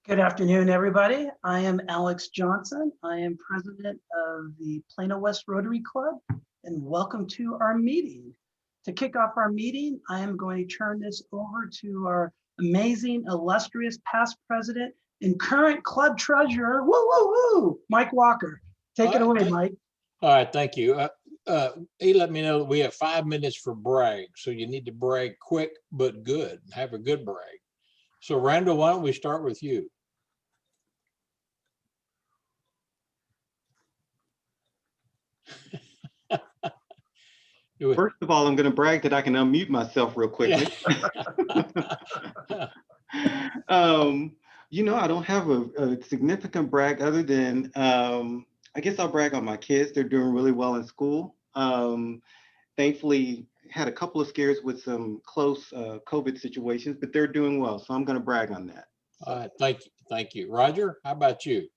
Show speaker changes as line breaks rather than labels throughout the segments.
Good afternoon, everybody. I am Alex Johnson. I am president of the Plano West Rotary Club, and welcome to our meeting. To kick off our meeting, I am going to turn this over to our amazing, illustrious past president and current club treasurer, Mike Walker. Take it away, Mike.
All right, thank you. He let me know that we have 5 minutes for brag, so you need to brag quick but good. Have a good brag. So Randall, why don't we start with you?
First of all, I'm going to brag that I can unmute myself real quickly. I don't have a significant brag other than, I guess I'll brag on my kids. They're doing really well in school. Thankfully, had a couple of scares with some close COVID situations, but they're doing well. So I'm going to brag on that.
All right, thank you. Thank you. Roger, how about you?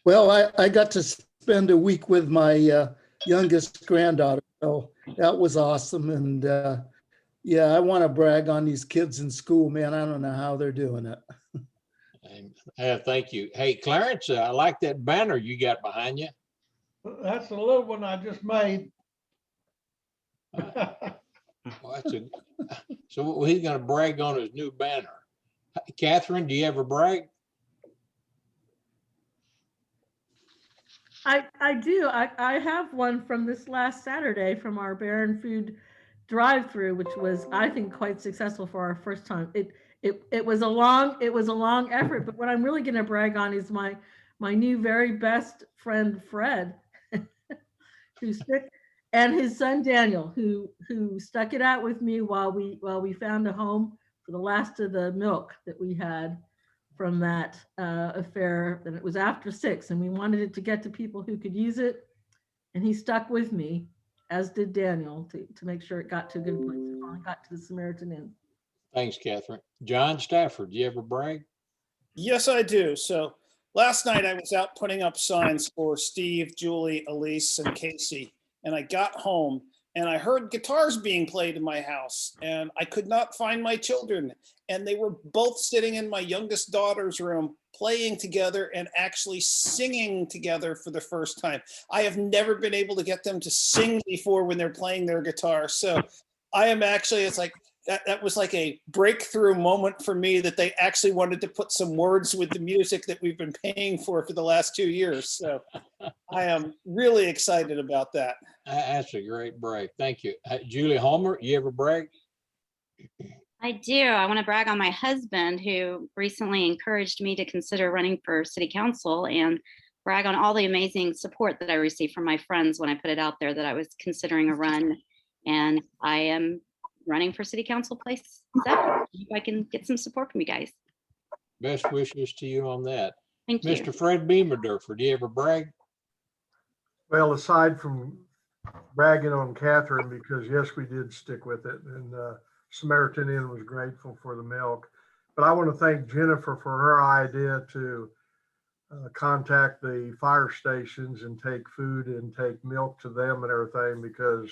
Well, I got to spend a week with my youngest granddaughter, so that was awesome. And yeah, I want to brag on these kids in school, man. I don't know how they're doing it.
Thank you. Hey, Clarence, I like that banner you got behind you.
That's a little one I just made.
Well, so he's going to brag on his new banner. Catherine, do you ever brag?
I do. I have one from this last Saturday from our Baron Food drive-through, which was, I think, quite successful for our first time. It was a long effort, but what I'm really going to brag on is my new very best friend Fred, who's sick, and his son Daniel, who stuck it out with me while we found a home for the last of the milk that we had from that affair. And it was after 6, and we wanted it to get to people who could use it. And he stuck with me, as did Daniel, to make sure it got to a good place. It finally got to the Samaritan Inn.
Thanks, Catherine. John Stafford, do you ever brag?
Yes, I do. So last night I was out putting up signs for Steve, Julie, Elise, and Casey. And I got home and I heard guitars being played in my house, and I could not find my children. And they were both sitting in my youngest daughter's room playing together and actually singing together for the first time. I have never been able to get them to sing before when they're playing their guitar. So I am actually, it's like, that was like a breakthrough moment for me, that they actually wanted to put some words with the music that we've been paying for the last 2 years. So I am really excited about that.
That's a great brag. Thank you. Julie Homer, you ever brag?
I do. I want to brag on my husband, who recently encouraged me to consider running for city council, and brag on all the amazing support that I received from my friends when I put it out there that I was considering a run. And I am running for city council place 7. If I can get some support from you guys.
Best wishes to you on that.
Thank you.
Mr. Fred Beamerdorfer, do you ever brag?
Well, aside from bragging on Catherine, because yes, we did stick with it, and Samaritan Inn was grateful for the milk. But I want to thank Jennifer for her idea to contact the fire stations and take food and take milk to them and everything, because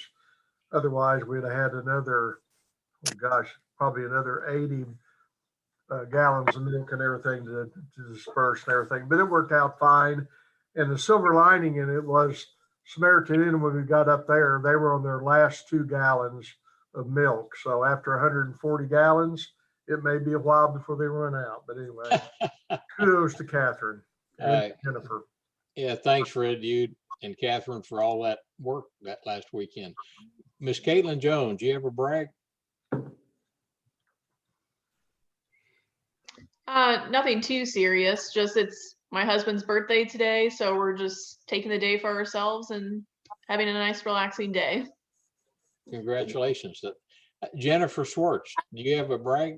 otherwise we'd have had another, oh gosh, probably another 80 gallons of milk and everything to disperse and everything. But it worked out fine. And the silver lining in it was Samaritan Inn, when we got up there, they were on their last 2 gallons of milk. So after 140 gallons, it may be a while before they run out. But anyway, kudos to Catherine and Jennifer.
Yeah, thanks, Fred, you and Catherine, for all that work that last weekend. Miss Caitlin Jones, you ever brag?
Nothing too serious, just it's my husband's birthday today, so we're just taking the day for ourselves and having a nice relaxing day.
Congratulations. Jennifer Schwartz, do you have a brag?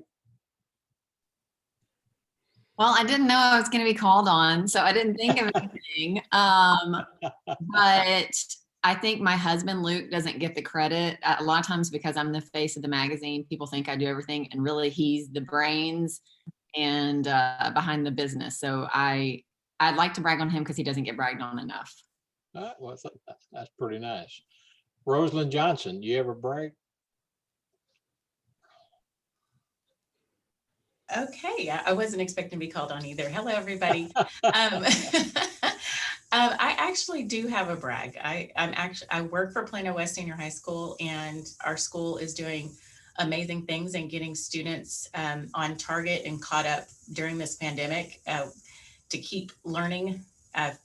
Well, I didn't know I was going to be called on, so I didn't think of anything. But I think my husband, Luke, doesn't get the credit a lot of times because I'm the face of the magazine. People think I do everything, and really he's the brains and behind the business. So I'd like to brag on him because he doesn't get bragged on enough.
Well, that's pretty nice. Rosalind Johnson, do you ever brag?
Okay, I wasn't expecting to be called on either. Hello, everybody. I actually do have a brag. I work for Plano West Senior High School, and our school is doing amazing things and getting students on target and caught up during this pandemic to keep learning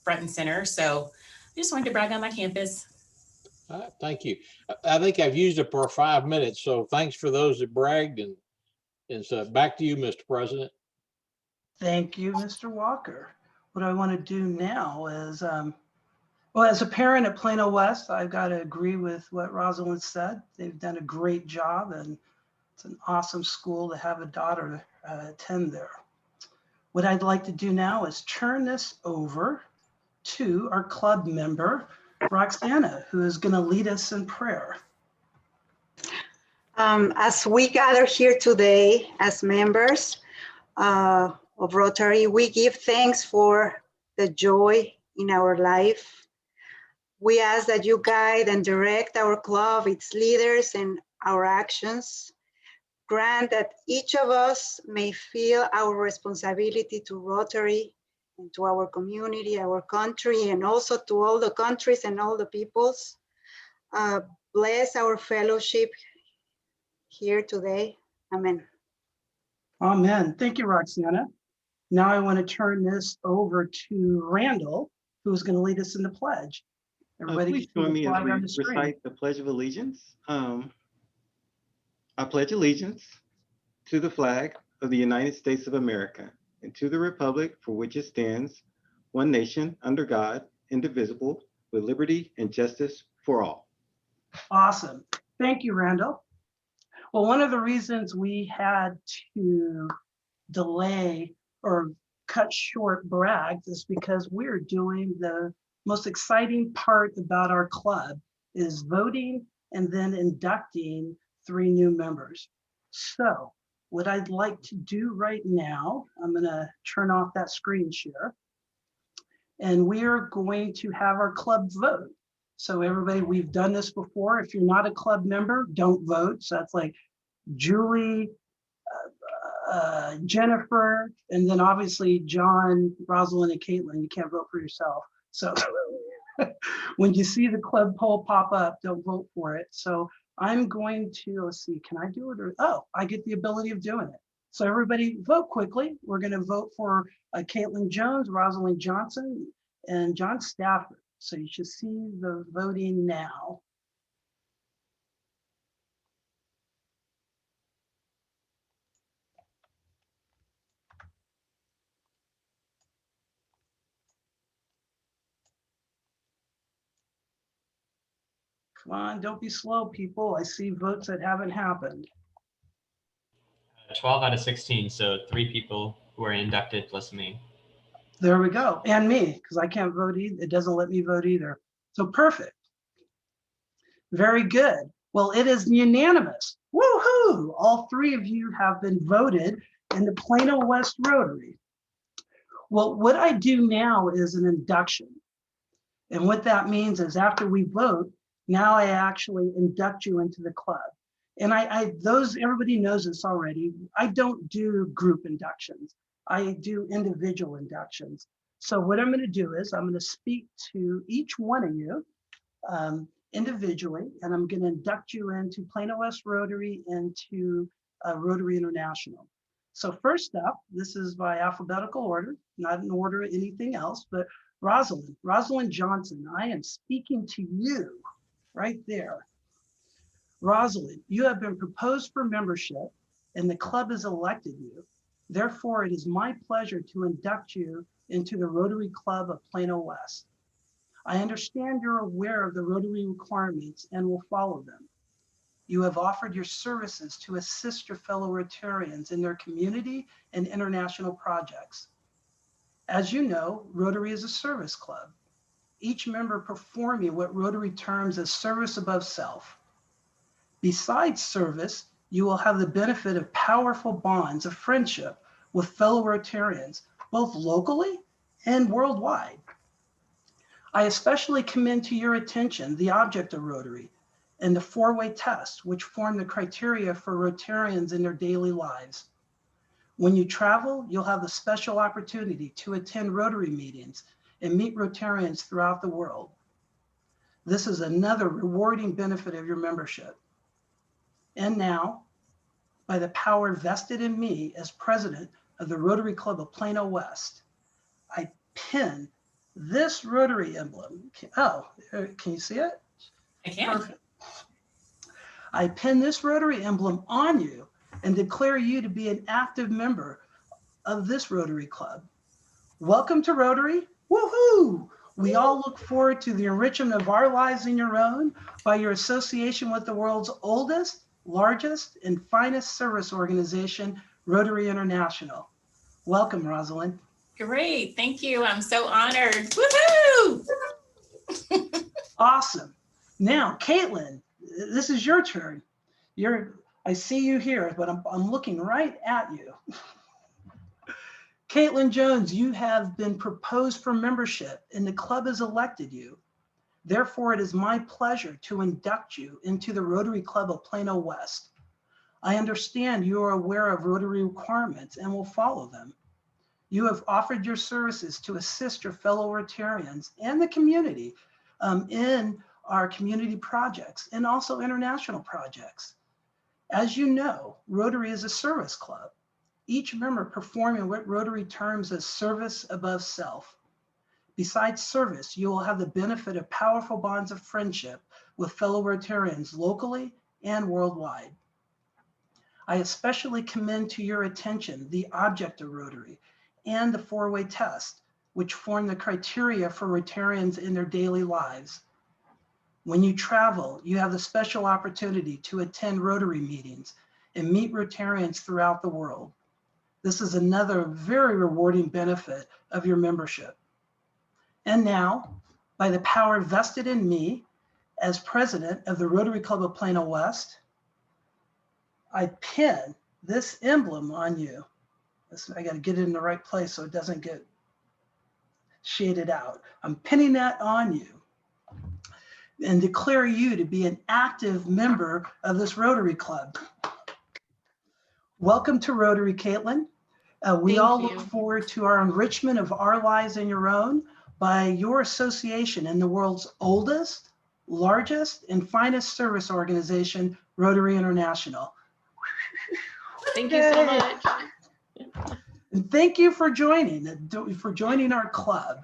front and center. So I just wanted to brag on my campus.
Thank you. I think I've used it for 5 minutes, so thanks for those that bragged, and so back to you, Mr. President.
Thank you, Mr. Walker. What I want to do now is, well, as a parent at Plano West, I've got to agree with what Rosalind said. They've done a great job, and it's an awesome school to have a daughter attend there. What I'd like to do now is turn this over to our club member, Roxana, who is going to lead us in prayer.
As we gather here today as members of Rotary, we give thanks for the joy in our life. We ask that you guide and direct our club, its leaders, and our actions. Grant that each of us may feel our responsibility to Rotary and to our community, our country, and also to all the countries and all the peoples. Bless our fellowship here today. Amen.
Amen. Thank you, Roxana. Now I want to turn this over to Randall, who is going to lead us in the pledge. Everybody
Please join me as we recite the Pledge of Allegiance. I pledge allegiance to the flag of the United States of America and to the republic for which it stands, one nation, under God, indivisible, with liberty and justice for all.
Awesome. Thank you, Randall. Well, one of the reasons we had to delay or cut short brags is because we're doing the most exciting part about our club is voting and then inducting 3 new members. So what I'd like to do right now, I'm going to turn off that screen share, and we are going to have our club vote. So everybody, we've done this before. If you're not a club member, don't vote. So that's like Julie, Jennifer, and then obviously John, Rosalind, and Caitlin. You can't vote for yourself. So when you see the club poll pop up, don't vote for it. So I'm going to, let's see, can I do it? Or, oh, I get the ability of doing it. So everybody vote quickly. We're going to vote for Caitlin Jones, Rosalind Johnson, and John Stafford. So you should see the voting now. Come on, don't be slow, people. I see votes that haven't happened.
12 out of 16, so 3 people who are inducted plus me.
There we go, and me, because I can't vote either. It doesn't let me vote either. So perfect. Very good. Well, it is unanimous. Woohoo! All 3 of you have been voted in the Plano West Rotary. Well, what I do now is an induction. And what that means is after we vote, now I actually induct you into the club. And everybody knows this already. I don't do group inductions. I do individual inductions. So what I'm going to do is I'm going to speak to each one of you individually, and I'm going to induct you into Plano West Rotary and to Rotary International. So first up, this is by alphabetical order, not in order of anything else, but Rosalind Johnson, I am speaking to you right there. Rosalind, you have been proposed for membership and the club has elected you. Therefore, it is my pleasure to induct you into the Rotary Club of Plano West. I understand you're aware of the Rotary requirements and will follow them. You have offered your services to assist your fellow Rotarians in their community and international projects. As you know, Rotary is a service club, each member performing what Rotary terms as service above self. Besides service, you will have the benefit of powerful bonds of friendship with fellow Rotarians, both locally and worldwide. I especially commend to your attention the object of Rotary and the 4-way test, which form the criteria for Rotarians in their daily lives. When you travel, you'll have the special opportunity to attend Rotary meetings and meet Rotarians throughout the world. This is another rewarding benefit of your membership. And now, by the power vested in me as president of the Rotary Club of Plano West, I pin this Rotary emblem. Oh, can you see it?
I can.
Perfect. I pin this Rotary emblem on you and declare you to be an active member of this Rotary Club. Welcome to Rotary. Woohoo! We all look forward to the enrichment of our lives and your own by your association with the world's oldest, largest, and finest service organization, Rotary International. Welcome, Rosalind.
Great. Thank you. I'm so honored. Woohoo!
Awesome. Now, Caitlin, this is your turn. I see you here, but I'm looking right at you. Caitlin Jones, you have been proposed for membership and the club has elected you. Therefore, it is my pleasure to induct you into the Rotary Club of Plano West. I understand you are aware of Rotary requirements and will follow them. You have offered your services to assist your fellow Rotarians and the community in our community projects and also international projects. As you know, Rotary is a service club, each member performing what Rotary terms as service above self. Besides service, you will have the benefit of powerful bonds of friendship with fellow Rotarians locally and worldwide. I especially commend to your attention the object of Rotary and the four-way test, which form the criteria for Rotarians in their daily lives. When you travel, you have the special opportunity to attend Rotary meetings and meet Rotarians throughout the world. This is another very rewarding benefit of your membership. And now, by the power vested in me as president of the Rotary Club of Plano West, I pin this emblem on you. I got to get it in the right place so it doesn't get shaded out. I'm pinning that on you and declare you to be an active member of this Rotary Club. Welcome to Rotary, Caitlin. We
Thank
all
you.
look forward to our enrichment of our lives and your own by your association in the world's oldest, largest, and finest service organization, Rotary International.
Thank you so
Yay.
much.
And thank you for joining our club.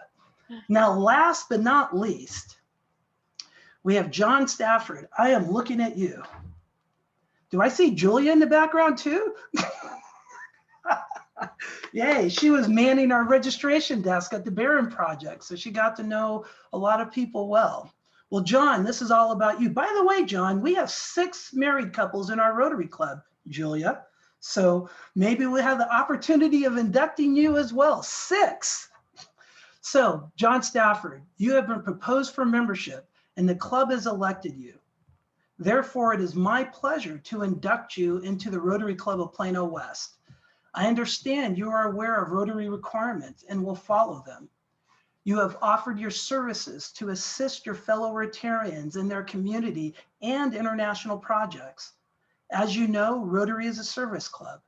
Now, last but not least, we have John Stafford. I am looking at you. Do I see Julia in the background too? Yay, she was manning our registration desk at the Barron Project, so she got to know a lot of people well. Well, John, this is all about you. By the way, John, we have 6 married couples in our Rotary Club, Julia. So maybe we have the opportunity of inducting you as well. 6. So, John Stafford, you have been proposed for membership and the club has elected you. Therefore, it is my pleasure to induct you into the Rotary Club of Plano West. I understand you are aware of Rotary requirements and will follow them. You have offered your services to assist your fellow Rotarians in their community and international projects. As you know, Rotary is a service club,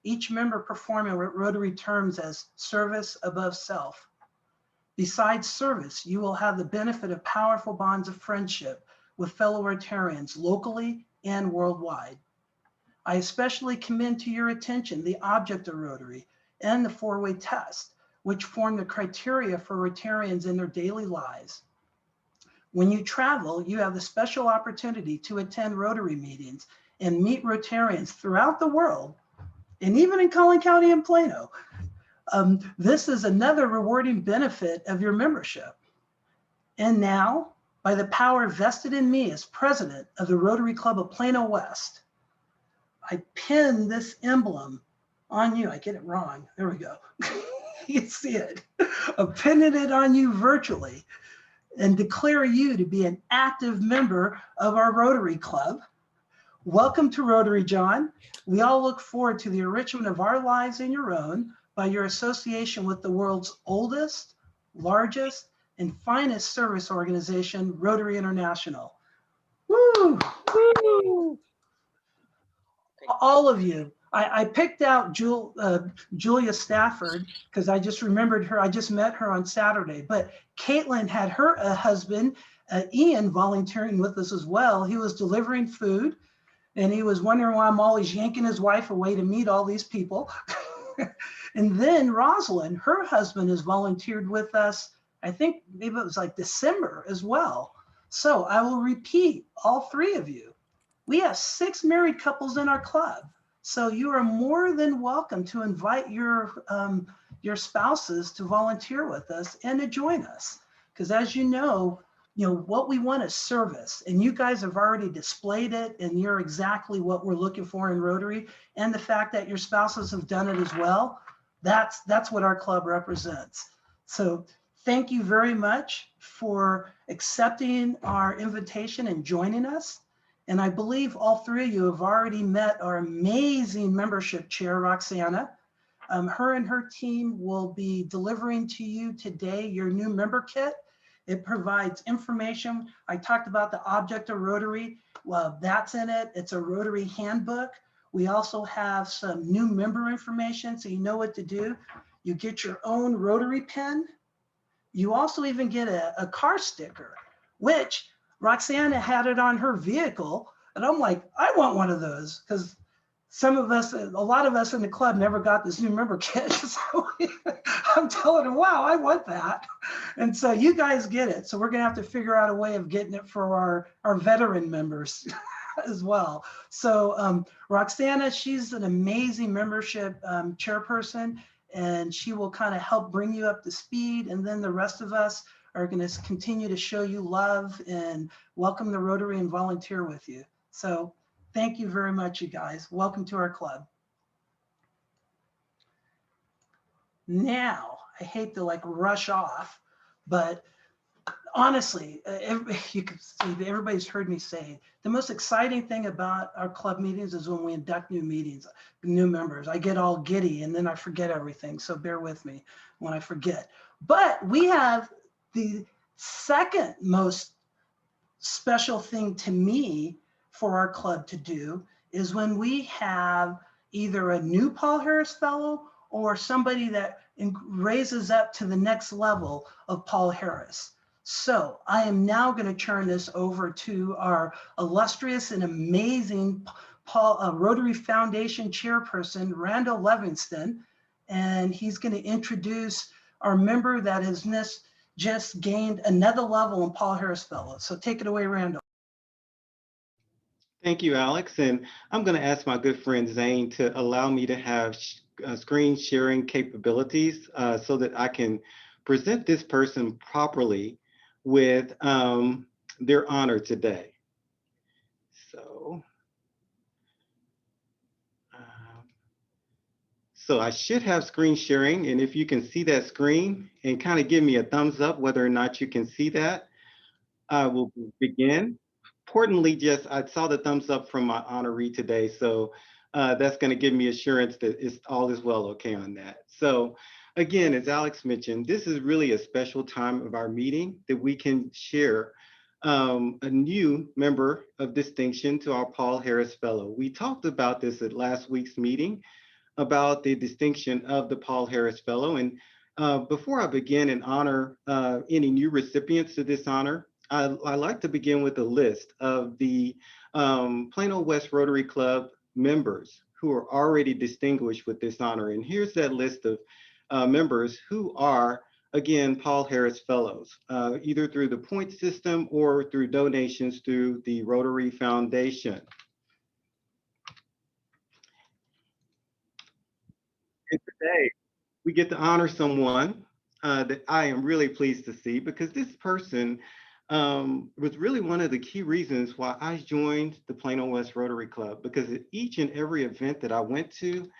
each member performing what Rotary terms as service above self. Besides service, you will have the benefit of powerful bonds of friendship with fellow Rotarians locally and worldwide. I especially commend to your attention the object of Rotary and the four-way test, which form the criteria for Rotarians in their daily lives. When you travel, you have the special opportunity to attend Rotary meetings and meet Rotarians throughout the world, and even in Collin County and Plano. This is another rewarding benefit of your membership. And now, by the power vested in me as president of the Rotary Club of Plano West, I pin this emblem on you. I get it wrong. There we go. You can see it. I'm pinning it on you virtually and declare you to be an active member of our Rotary Club. Welcome to Rotary, John. We all look forward to the enrichment of our lives and your own by your association with the world's oldest, largest, and finest service organization, Rotary International. Woo! Woo! All of you, I picked out Julia Stafford because I just remembered her. I just met her on Saturday. But Caitlin had her husband, Ian, volunteering with us as well. He was delivering food, and he was wondering why I'm always yanking his wife away to meet all these people. And then Rosalind, her husband, has volunteered with us. I think maybe it was like December as well. So I will repeat, all three of you. We have 6 married couples in our club. So you are more than welcome to invite your spouses to volunteer with us and to join us. Because as you know, what we want is service, and you guys have already displayed it, and you're exactly what we're looking for in Rotary. And the fact that your spouses have done it as well, that's what our club represents. So thank you very much for accepting our invitation and joining us. And I believe all three of you have already met our amazing membership chair, Roxana. Her and her team will be delivering to you today your new member kit. It provides information. I talked about the object of Rotary. Well, that's in it. It's a Rotary handbook. We also have some new member information, so you know what to do. You get your own Rotary pin. You also even get a car sticker, which Roxana had it on her vehicle. And I'm like, I want one of those, because some of us, a lot of us in the club never got this new member kit. So I'm telling her, wow, I want that. And so you guys get it. So we're gonna have to figure out a way of getting it for our veteran members as well. So Roxana, she's an amazing membership chairperson, and she will kind of help bring you up to speed. And then the rest of us are going to continue to show you love and welcome the Rotary and volunteer with you. So thank you very much, you guys. Welcome to our club. Now, I hate to like rush off, but honestly, you can see that everybody's heard me say the most exciting thing about our club meetings is when we induct new members. I get all giddy and then I forget everything. So bear with me when I forget. But we have the second most special thing to me for our club to do is when we have either a new Paul Harris Fellow or somebody that raises up to the next level of Paul Harris. So I am now going to turn this over to our illustrious and amazing Rotary Foundation chairperson, Randall Livingston, and he's going to introduce our member that has just gained another level in Paul Harris Fellow. So take it away, Randall.
Thank you, Alex. And I'm going to ask my good friend Zane to allow me to have screen sharing capabilities so that I can present this person properly with their honor today. So I should have screen sharing, and if you can see that screen and kind of give me a thumbs up whether or not you can see that, I will begin. Importantly, just I saw the thumbs up from my honoree today, so that's going to give me assurance that all is well okay on that. So again, as Alex mentioned, this is really a special time of our meeting that we can share a new member of distinction to our Paul Harris Fellow. We talked about this at last week's meeting about the distinction of the Paul Harris Fellow. And before I begin and honor any new recipients to this honor, I like to begin with a list of the Plano West Rotary Club members who are already distinguished with this honor. And here's that list of members who are, again, Paul Harris Fellows, either through the point system or through donations through the Rotary Foundation. And today, we get to honor someone that I am really pleased to see, because this person was really one of the key reasons why I joined the Plano West Rotary Club, because at each and every event that I went to,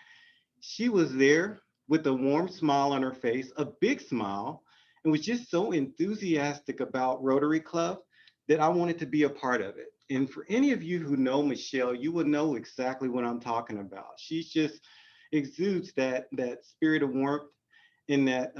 she was there with a warm smile on her face, a big smile, and was just so enthusiastic about Rotary Club that I wanted to be a part of it. And for any of you who know Michelle, you will know exactly what I'm talking about. She's just exudes that spirit of warmth in that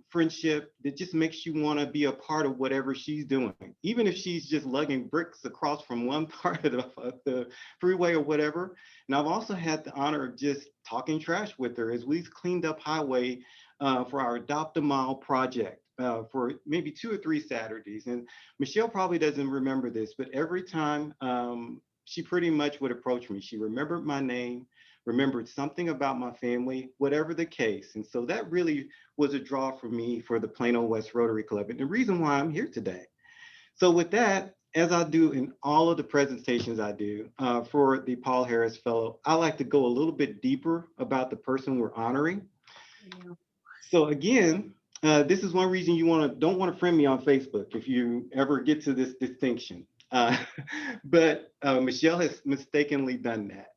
friendship that just makes you want to be a part of whatever she's doing, even if she's just lugging bricks across from one part of the freeway or whatever. And I've also had the honor of just talking trash with her as we've cleaned up highway for our Adopt a Mile project for maybe 2 or 3 Saturdays. And Michelle probably doesn't remember this, but every time she pretty much would approach me, she remembered my name, remembered something about my family, whatever the case. And so that really was a draw for me for the Plano West Rotary Club and the reason why I'm here today. So with that, as I do in all of the presentations I do for the Paul Harris Fellow, I like to go a little bit deeper about the person we're honoring. Yeah. So again, this is one reason you don't want to friend me on Facebook if you ever get to this distinction. But Michelle has mistakenly done that.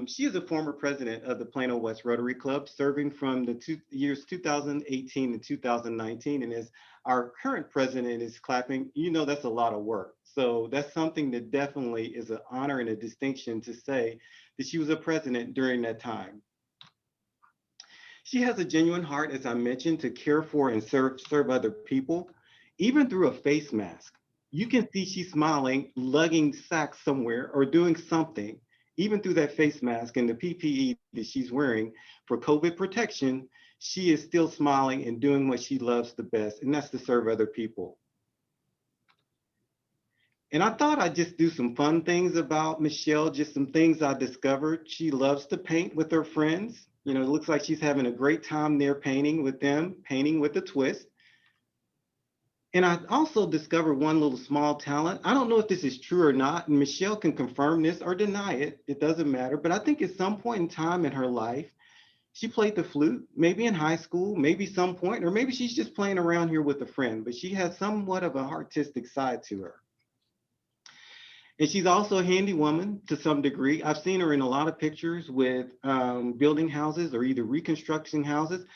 She is a former president of the Plano West Rotary Club, serving from the years 2018 and 2019. And as our current president is clapping, you know that's a lot of work. So that's something that definitely is an honor and a distinction to say that she was a president during that time. She has a genuine heart, as I mentioned, to care for and serve other people, even through a face mask. You can see she's smiling, lugging sacks somewhere or doing something. Even through that face mask and the PPE that she's wearing for COVID protection, she is still smiling and doing what she loves the best, and that's to serve other people. And I thought I'd just do some fun things about Michelle, just some things I discovered. She loves to paint with her friends. You know, it looks like she's having a great time there painting with them, painting with a twist. And I also discovered one little small talent. I don't know if this is true or not, and Michelle can confirm this or deny it. It doesn't matter. But I think at some point in time in her life, she played the flute, maybe in high school, maybe some point, or maybe she's just playing around here with a friend, but she has somewhat of an artistic side to her. And she's also a handy woman to some degree. I've seen her in a lot of pictures with building houses or either reconstructing houses.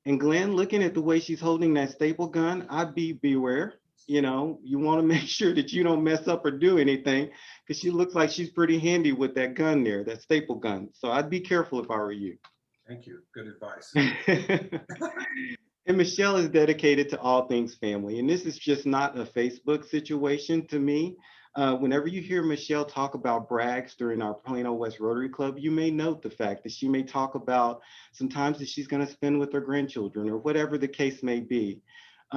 And Glenn, looking at the way she's holding that staple gun, I'd beware. You know, you want to make sure that you don't mess up or do anything, because she looks like she's pretty handy with that gun there, that staple gun. So I'd be careful if I were you.
Thank you. Good advice.
And Michelle is dedicated to all things family. And this is just not a Facebook situation to me. Whenever you hear Michelle talk about brags during our Plano West Rotary Club, you may note the fact that she may talk about some times that she's going to spend with her grandchildren or whatever the case may be.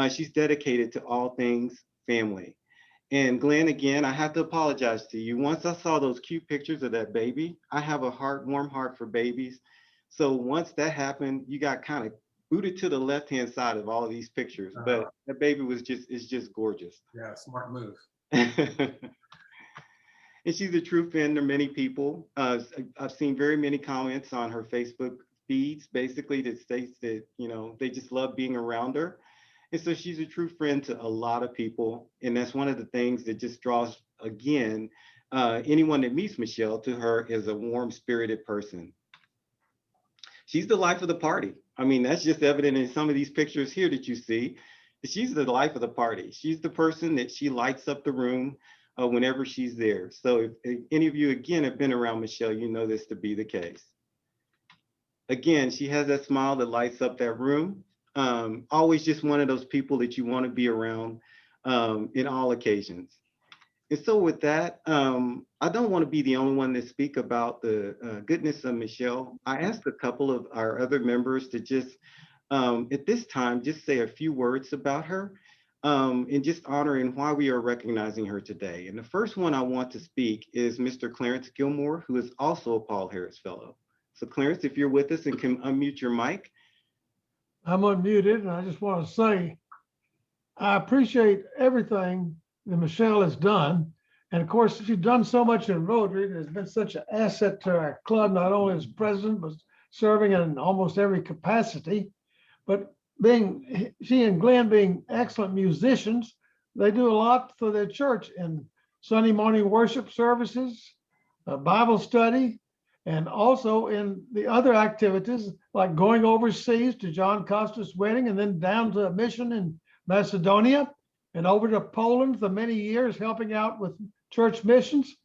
She's dedicated to all things family. And Glenn, again, I have to apologize to you. Once I saw those cute pictures of that baby, I have a warm heart for babies. So once that happened, you got kind of booted to the left-hand side of all of these pictures, but that baby is just gorgeous.
Yeah, smart move.
And she's a true friend to many people. I've seen very many comments on her Facebook feeds, basically, that states that, you know, they just love being around her. And so she's a true friend to a lot of people. And that's one of the things that just draws, again, anyone that meets Michelle to her is a warm spirited person. She's the life of the party. I mean, that's just evident in some of these pictures here that you see. She's the life of the party. She's the person that she lights up the room whenever she's there. So if any of you, again, have been around Michelle, you know this to be the case. Again, she has that smile that lights up that room. Always just one of those people that you want to be around in all occasions. And so with that, I don't want to be the only one to speak about the goodness of Michelle. I asked a couple of our other members to just, at this time, just say a few words about her and just honoring why we are recognizing her today. And the first one I want to speak is Mr. Clarence Gilmore, who is also a Paul Harris Fellow. So Clarence, if you're with us and can unmute your mic.
I'm unmuted, and I just want to say, I appreciate everything that Michelle has done. And of course, she's done so much in Rotary. It has been such an asset to our club, not only as president, but serving in almost every capacity. But she and Glenn being excellent musicians, they do a lot for their church in Sunday morning worship services, Bible study, and also in the other activities like going overseas to John Costa's wedding and then down to a mission in Macedonia and over to Poland for many years, helping out with church missions,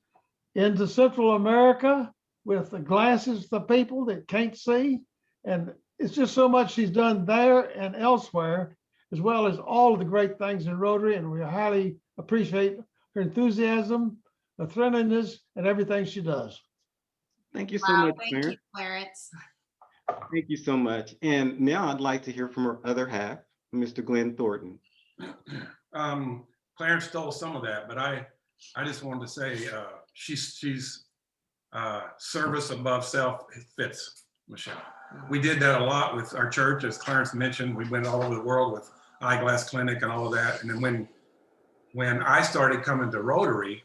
into Central America with the glasses for people that can't see, and it's just so much she's done there and elsewhere, as well as all of the great things in Rotary, and we highly appreciate her enthusiasm, her friendliness, and everything she does.
Thank you so
Wow,
much,
thank
Clarence.
you, Clarence.
Thank you so much. And now I'd like to hear from her other half, Mr. Glenn Thornton.
Clarence stole some of that, but I just wanted to say she's service above self fits Michelle. We did that a lot with our church, as Clarence mentioned. We went all over the world with Eyeglass Clinic and all of that. And then when I started coming to Rotary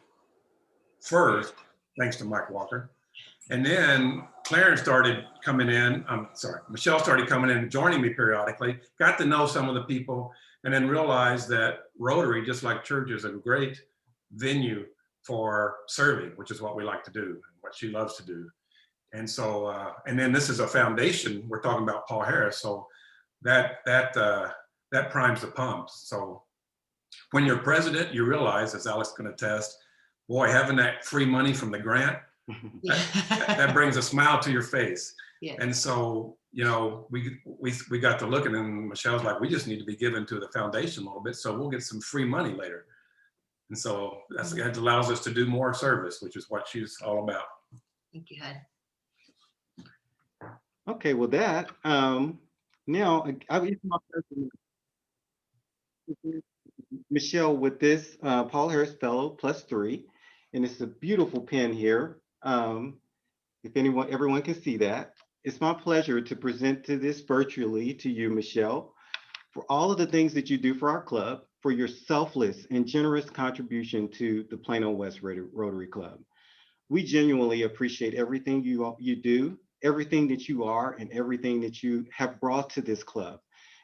first, thanks to Mike Walker, and then Clarence started coming in, Michelle started coming in and joining me periodically, got to know some of the people, and then realized that Rotary, just like church, is a great venue for serving, which is what we like to do, what she loves to do. And so, and then this is a foundation. We're talking about Paul Harris, so that primes the pumps. So when you're president, you realize, as Alex can attest, boy, having that free money from the grant, that brings a smile to your face.
Yes.
And so, you know, we got to looking, and Michelle's like, we just need to be given to the foundation a little bit, so we'll get some free money later. And so that allows us to do more service, which is what she's all about.
Thank you, Hud.
Okay, well that, now it's my pleasure, Michelle, with this Paul Harris Fellow +3, and it's a beautiful pen here. If everyone can see that. It's my pleasure to present this virtually to you, Michelle, for all of the things that you do for our club, for your selfless and generous contribution to the Plano West Rotary Club. We genuinely appreciate everything you do, everything that you are, and everything that you have brought to this club.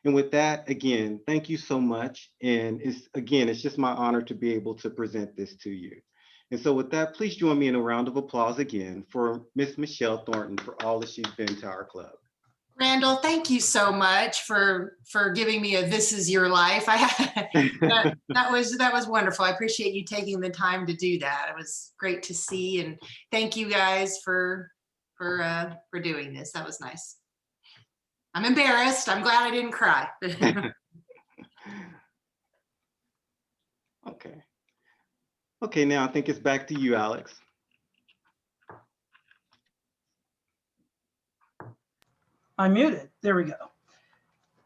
And with that, again, thank you so much. And it's just my honor to be able to present this to you. And so with that, please join me in a round of applause again for Miss Michelle Thornton for all that she's been to our club.
Randall, thank you so much for giving me a "This Is Your Life." That was wonderful. I appreciate you taking the time to do that. It was great to see, and thank you guys for doing this. That was nice. I'm embarrassed. I'm glad I didn't cry.
Okay. Okay, now I think it's back to you, Alex.
I'm muted. There we go.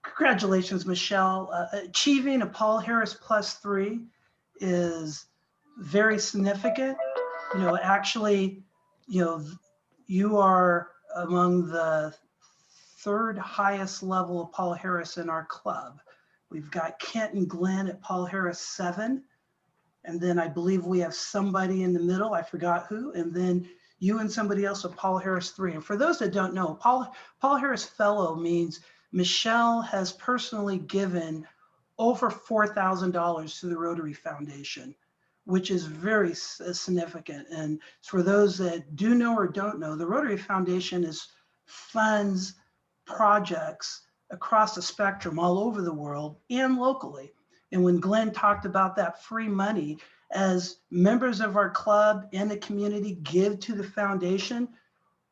Congratulations, Michelle. Achieving a Paul Harris +3 is very significant. You know, actually, you know, you are among the third highest level of Paul Harris in our club. We've got Kent and Glenn at Paul Harris 7. And then I believe we have somebody in the middle, I forgot who, and then you and somebody else at Paul Harris 3. And for those that don't know, Paul Harris Fellow means Michelle has personally given over $4,000 to the Rotary Foundation, which is very significant. And for those that do know or don't know, the Rotary Foundation funds projects across the spectrum all over the world and locally. And when Glenn talked about that free money, as members of our club and the community give to the foundation,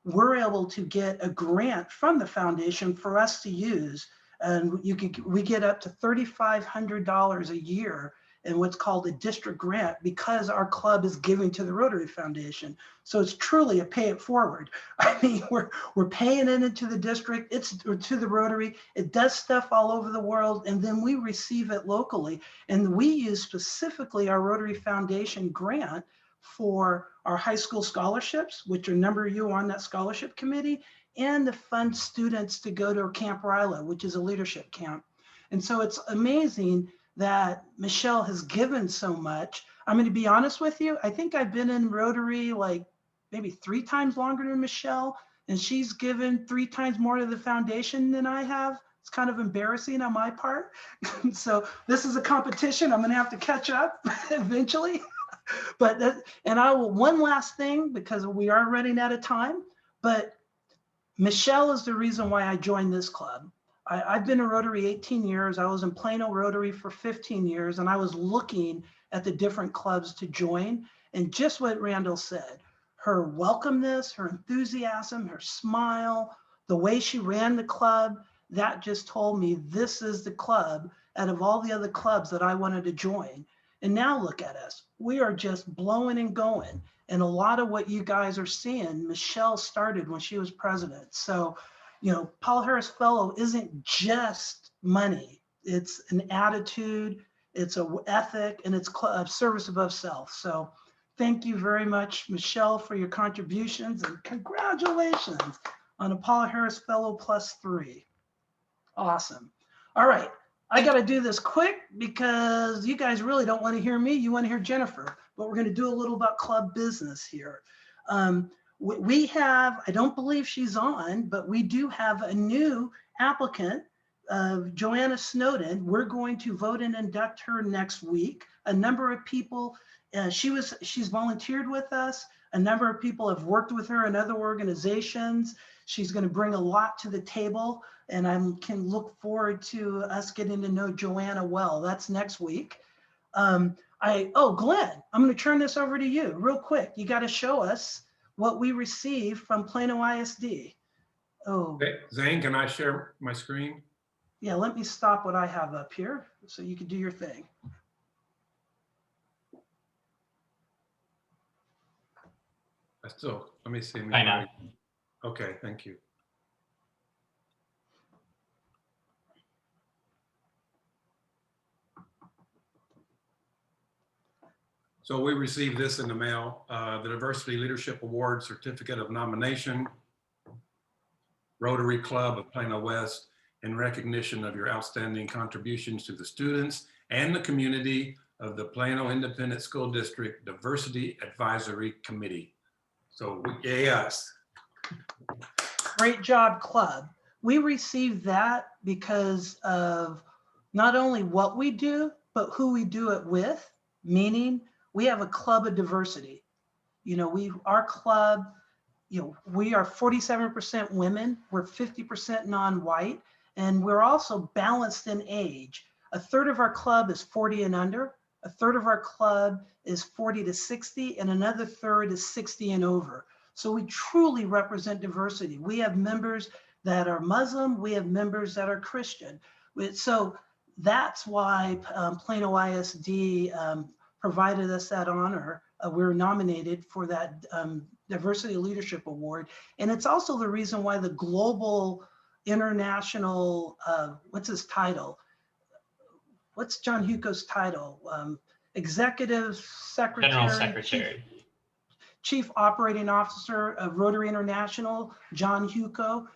we're able to get a grant from the foundation for us to use. And we get up to $3,500 a year in what's called a district grant because our club is giving to the Rotary Foundation. So it's truly a pay it forward. I mean, we're paying it into the district, it's to the Rotary, it does stuff all over the world, and then we receive it locally. And we use specifically our Rotary Foundation grant for our high school scholarships, which are a number of you on that scholarship committee, and to fund students to go to Camp Ryla, which is a leadership camp. And so it's amazing that Michelle has given so much. I'm going to be honest with you. I think I've been in Rotary like maybe 3 times longer than Michelle, and she's given 3 times more to the foundation than I have. It's kind of embarrassing on my part. So this is a competition. I'm going to have to catch up eventually. But one last thing, because we are running out of time, but Michelle is the reason why I joined this club. I've been a Rotary 18 years. I was in Plano Rotary for 15 years, and I was looking at the different clubs to join. And just what Randall said, her welcomeness, her enthusiasm, her smile, the way she ran the club, that just told me this is the club out of all the other clubs that I wanted to join. And now look at us. We are just blowing and going. And a lot of what you guys are seeing, Michelle started when she was president. So, you know, Paul Harris Fellow isn't just money. It's an attitude, it's an ethic, and it's service above self. So thank you very much, Michelle, for your contributions, and congratulations on a Paul Harris Fellow +3. Awesome. All right. I got to do this quick because you guys really don't want to hear me. You want to hear Jennifer, but we're going to do a little about club business here. We have, I don't believe she's on, but we do have a new applicant, Joanna Snowden. We're going to vote and induct her next week. A number of people, she's volunteered with us. A number of people have worked with her in other organizations. She's going to bring a lot to the table, and I can look forward to us getting to know Joanna well. That's next week. Glenn, I'm going to turn this over to you real quick. You got to show us what we received from Plano ISD. Oh,
Zane, can I share my screen?
yeah, let me stop what I have up here so you can do your thing.
Let me see.
I know.
Okay, thank you. So we received this in the mail, the Diversity Leadership Award Certificate of Nomination, Rotary Club of Plano West, in recognition of your outstanding contributions to the students and the community of the Plano Independent School District Diversity Advisory Committee. So yay us.
Great job, club. We received that because of not only what we do, but who we do it with, meaning we have a club of diversity. You know, our club, you know, we are 47% women, we're 50% non-white, and we're also balanced in age. A third of our club is 40 and under, a third of our club is 40 to 60, and another third is 60 and over. So we truly represent diversity. We have members that are Muslim, we have members that are Christian. So that's why Plano ISD provided us that honor. We were nominated for that Diversity Leadership Award. And it's also the reason why the global international, what's his title? What's John Huco's title? Executive Secretary.
General Secretary.
Chief Operating Officer of Rotary International, John Huco,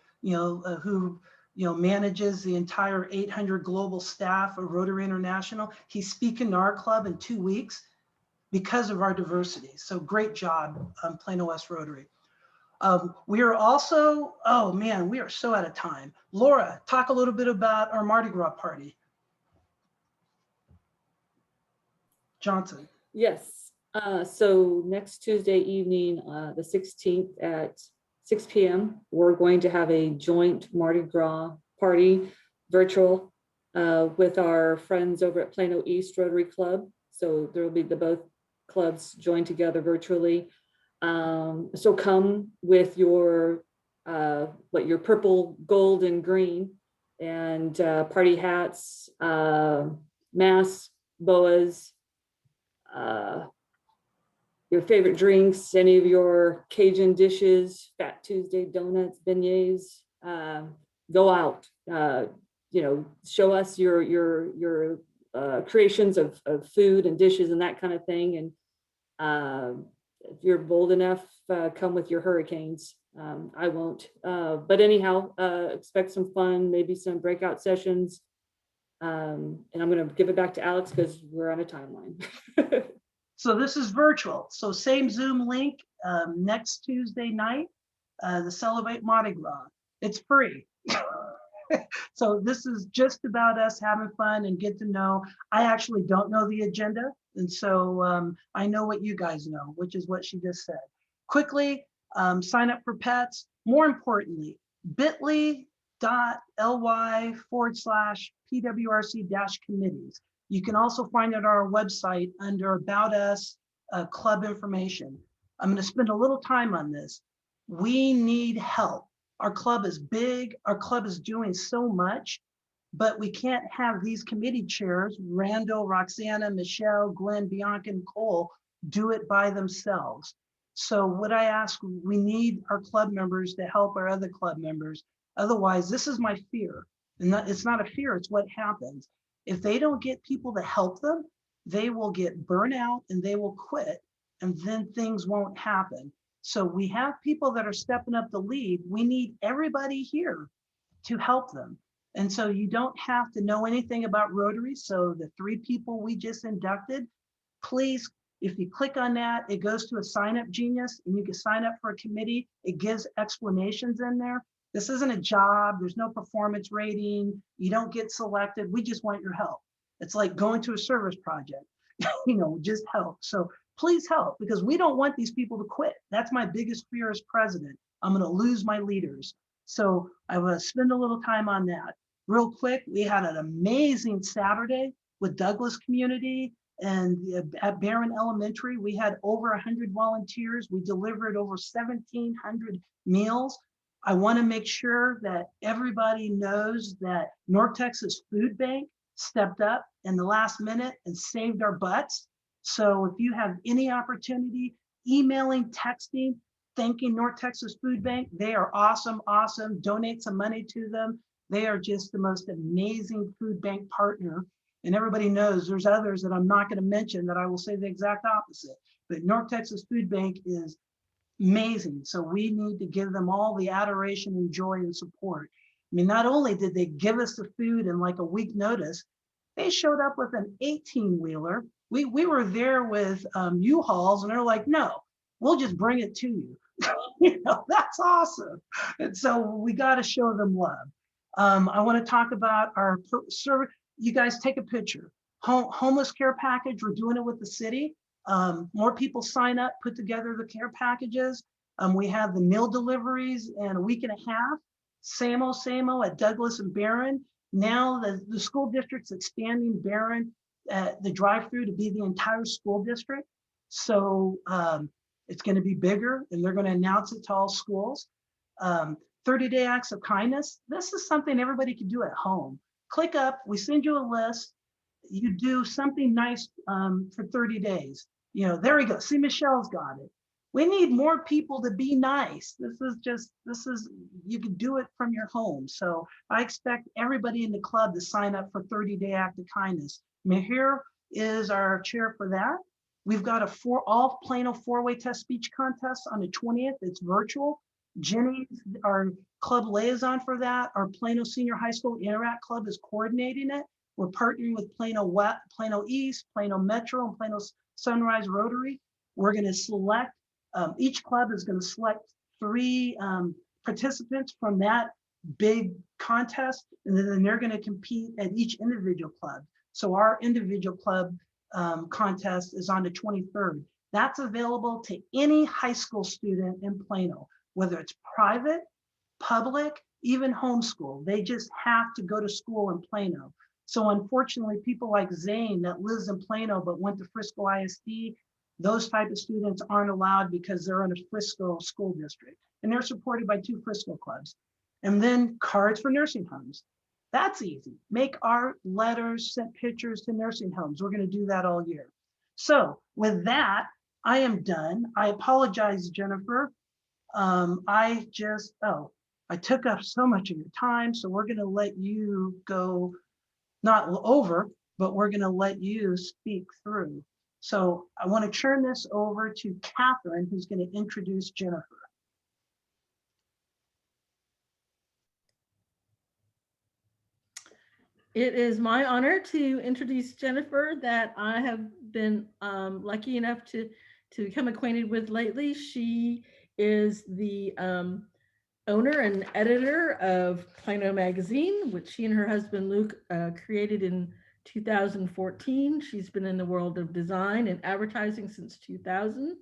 who manages the entire 800 global staff of Rotary International. He's speaking to our club in 2 weeks because of our diversity. So great job, Plano West Rotary. We are also, oh man, we are so out of time. Laura, talk a little bit about our Mardi Gras party. Johnson.
Yes. So next Tuesday evening, the 16th at 6 p.m., we're going to have a joint Mardi Gras party, virtual, with our friends over at Plano East Rotary Club. So there will be both clubs joined together virtually. So come with your purple, gold, and green, and party hats, masks, boas, your favorite drinks, any of your Cajun dishes, Fat Tuesday donuts, beignets. Go out, show us your creations of food and dishes and that kind of thing. And if you're bold enough, come with your hurricanes. I won't, but anyhow, expect some fun, maybe some breakout sessions. And I'm going to give it back to Alex because we're on a timeline.
So this is virtual. So same Zoom link next Tuesday night, the Celebrate Mardi Gras. It's free. So this is just about us having fun and get to know. I actually don't know the agenda. And so I know what you guys know, which is what she just said. Quickly, sign up for pets. More importantly, bit.ly/PWRC-committees. You can also find it on our website under About Us, club information. I'm going to spend a little time on this. We need help. Our club is big. Our club is doing so much, but we can't have these committee chairs, Randall, Roxana, Michelle, Glenn, Bianca, and Cole, do it by themselves. So what I ask, we need our club members to help our other club members. Otherwise, this is my fear. And it's not a fear, it's what happens. If they don't get people to help them, they will get burnt out and they will quit, and then things won't happen. So we have people that are stepping up to lead. We need everybody here to help them. And so you don't have to know anything about Rotary. So the 3 people we just inducted, please, if you click on that, it goes to a sign up genius and you can sign up for a committee. It gives explanations in there. This isn't a job. There's no performance rating. You don't get selected. We just want your help. It's like going to a service project, just help. So please help, because we don't want these people to quit. That's my biggest fear as president. I'm going to lose my leaders. So I will spend a little time on that. Real quick, we had an amazing Saturday with Douglas community, and at Barron Elementary, we had over 100 volunteers. We delivered over 1,700 meals. I want to make sure that everybody knows that North Texas Food Bank stepped up in the last minute and saved our butts. So if you have any opportunity, emailing, texting, thanking North Texas Food Bank, they are awesome, awesome. Donate some money to them. They are just the most amazing food bank partner. And everybody knows there's others that I'm not going to mention that I will say the exact opposite. But North Texas Food Bank is amazing. So we need to give them all the adoration and joy and support. I mean, not only did they give us the food in like a week notice, they showed up with an 18-wheeler. We were there with U-Hauls, and they're like, no, we'll just bring it to you. That's awesome. And so we got to show them love. I want to talk about our service. You guys take a picture. Homeless care package, we're doing it with the city. More people sign up, put together the care packages. We have the meal deliveries in a week and a half. Same old at Douglas and Barron. Now the school district's expanding Barron, the drive-through to be the entire school district. So it's going to be bigger, and they're going to announce it to all schools. 30-day acts of kindness. This is something everybody can do at home. Click up, we send you a list. You do something nice for 30 days. There we go. See, Michelle's got it. We need more people to be nice. You can do it from your home. So I expect everybody in the club to sign up for 30-day act of kindness. Mahir is our chair for that. We've got all Plano 4-way test speech contest on the 20th. It's virtual. Jenny, our club liaison for that, our Plano Senior High School Interact Club is coordinating it. We're partnering with Plano West, Plano East, Plano Metro, and Plano Sunrise Rotary. We're going to select, each club is going to select 3 participants from that big contest, and then they're going to compete at each individual club. So our individual club contest is on the 23rd. That's available to any high school student in Plano, whether it's private, public, even homeschool. They just have to go to school in Plano. So unfortunately, people like Zane that lives in Plano but went to Frisco ISD, those type of students aren't allowed because they're in a Frisco school district, and they're supported by 2 Frisco clubs. And then cards for nursing homes. That's easy. Make art, letters, send pictures to nursing homes. We're going to do that all year. So with that, I am done. I apologize, Jennifer. I took up so much of your time, so we're going to let you go, not over, but we're going to let you speak through. So I want to turn this over to Catherine, who's going to introduce Jennifer.
It is my honor to introduce Jennifer, that I have been lucky enough to become acquainted with lately. She is the owner and editor of Plano Magazine, which she and her husband Luke created in 2014. She's been in the world of design and advertising since 2000.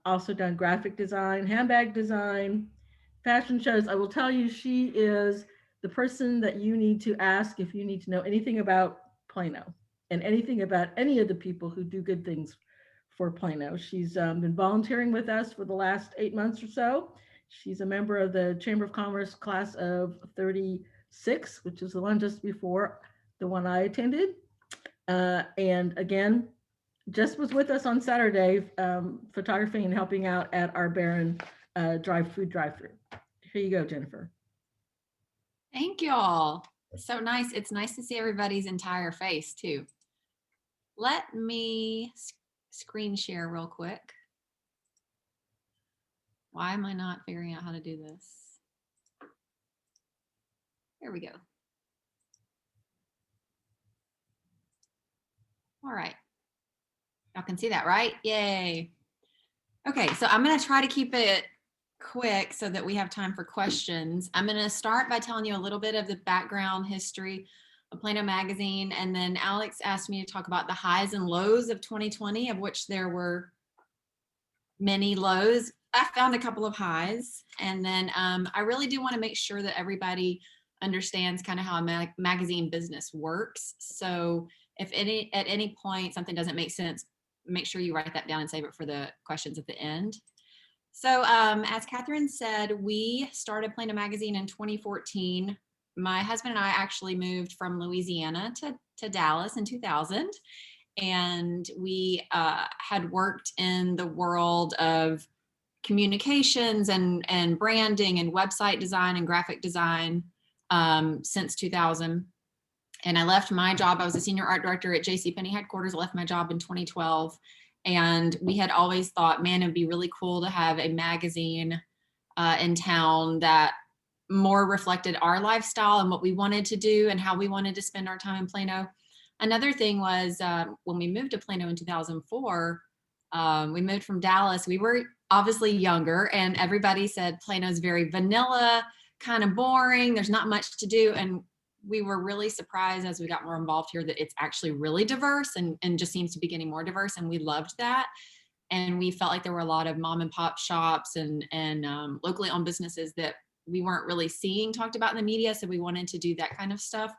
Also done graphic design, handbag design, fashion shows. I will tell you, she is the person that you need to ask if you need to know anything about Plano and anything about any of the people who do good things for Plano. She's been volunteering with us for the last 8 months or so. She's a member of the Chamber of Commerce class of 36, which is the one just before the one I attended. And again, just was with us on Saturday, photographing and helping out at our Barron drive-through. Here you go, Jennifer.
Thank you all. So nice. It's nice to see everybody's entire face too. Let me screen share real quick. Why am I not figuring out how to do this? There we go. All right. Y'all can see that, right? Yay. Okay, so I'm going to try to keep it quick so that we have time for questions. I'm going to start by telling you a little bit of the background history of Plano Magazine, and then Alex asked me to talk about the highs and lows of 2020, of which there were many lows. I found a couple of highs, and then I really do want to make sure that everybody understands kind of how a magazine business works. So if at any point something doesn't make sense, make sure you write that down and save it for the questions at the end. So as Catherine said, we started Plano Magazine in 2014. My husband and I actually moved from Louisiana to Dallas in 2000. And we had worked in the world of communications and branding and website design and graphic design since 2000. And I left my job. I was a senior art director at JCPenney headquarters. I left my job in 2012. And we had always thought, man, it'd be really cool to have a magazine in town that more reflected our lifestyle and what we wanted to do and how we wanted to spend our time in Plano. Another thing was when we moved to Plano in 2004, we moved from Dallas. We were obviously younger, and everybody said Plano's very vanilla, kind of boring. There's not much to do. And we were really surprised as we got more involved here that it's actually really diverse and just seems to be getting more diverse. And we loved that. And we felt like there were a lot of mom and pop shops and locally owned businesses that we weren't really seeing talked about in the media. So we wanted to do that kind of stuff.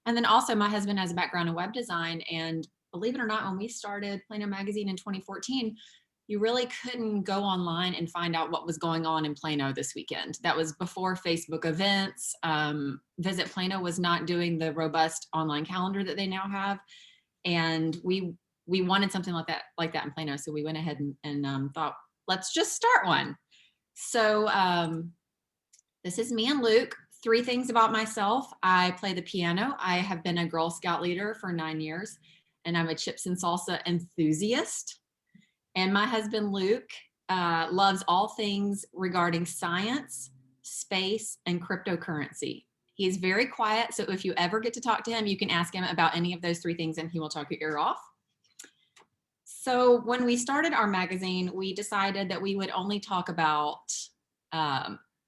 And then also my husband has a background in web design, and believe it or not, when we started Plano Magazine in 2014, you really couldn't go online and find out what was going on in Plano this weekend. That was before Facebook events. Visit Plano was not doing the robust online calendar that they now have. And we wanted something like that in Plano. So we went ahead and thought, let's just start one. So this is me and Luke. 3 things about myself. I play the piano. I have been a Girl Scout leader for 9 years, and I'm a chips and salsa enthusiast. And my husband, Luke, loves all things regarding science, space, and cryptocurrency. He's very quiet, so if you ever get to talk to him, you can ask him about any of those 3 things and he will talk your ear off. So when we started our magazine, we decided that we would only talk about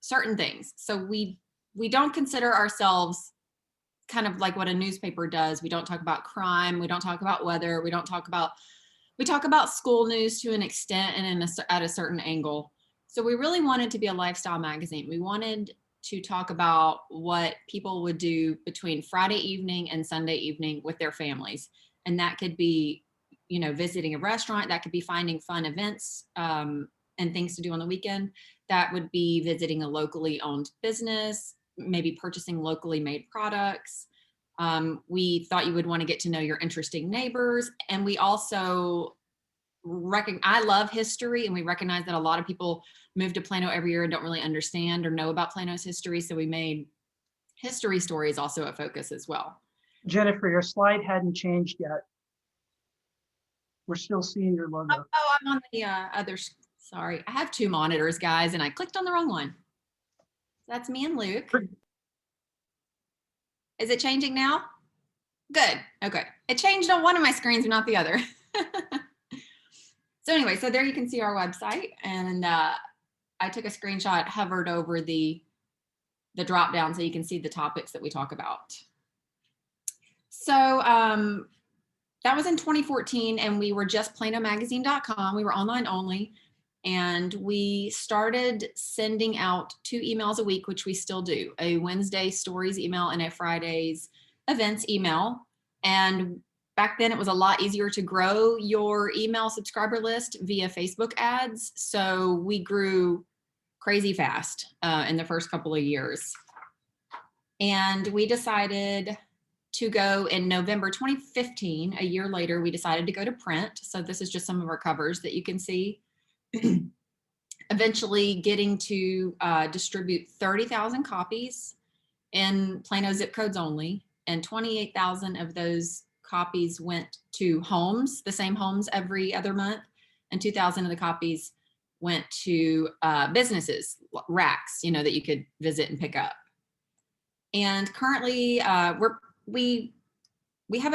certain things. So we don't consider ourselves kind of like what a newspaper does. We don't talk about crime. We don't talk about weather. We talk about school news to an extent and at a certain angle. So we really wanted to be a lifestyle magazine. We wanted to talk about what people would do between Friday evening and Sunday evening with their families. And that could be, visiting a restaurant. That could be finding fun events and things to do on the weekend. That would be visiting a locally owned business, maybe purchasing locally made products. We thought you would want to get to know your interesting neighbors. And we also I love history, and we recognize that a lot of people move to Plano every year and don't really understand or know about Plano's history. So we made history stories also a focus as well.
Jennifer, your slide hadn't changed yet. We're still seeing your logo.
Oh, I'm on the other, sorry. I have 2 monitors, guys, and I clicked on the wrong one. That's me and Luke. Is it changing now? Good. Okay. It changed on one of my screens, but not the other. So anyway, so there you can see our website, and I took a screenshot, hovered over the drop down so you can see the topics that we talk about. So that was in 2014, and we were just planomagazine.com. We were online only. And we started sending out 2 emails a week, which we still do, a Wednesday stories email and a Fridays events email. And back then it was a lot easier to grow your email subscriber list via Facebook ads. So we grew crazy fast in the first couple of years. And we decided to go in November 2015, a year later, we decided to go to print. So this is just some of our covers that you can see. Eventually getting to distribute 30,000 copies in Plano zip codes only, and 28,000 of those copies went to homes, the same homes every other month, and 2,000 of the copies went to businesses, racks, you know, that you could visit and pick up. And currently, we have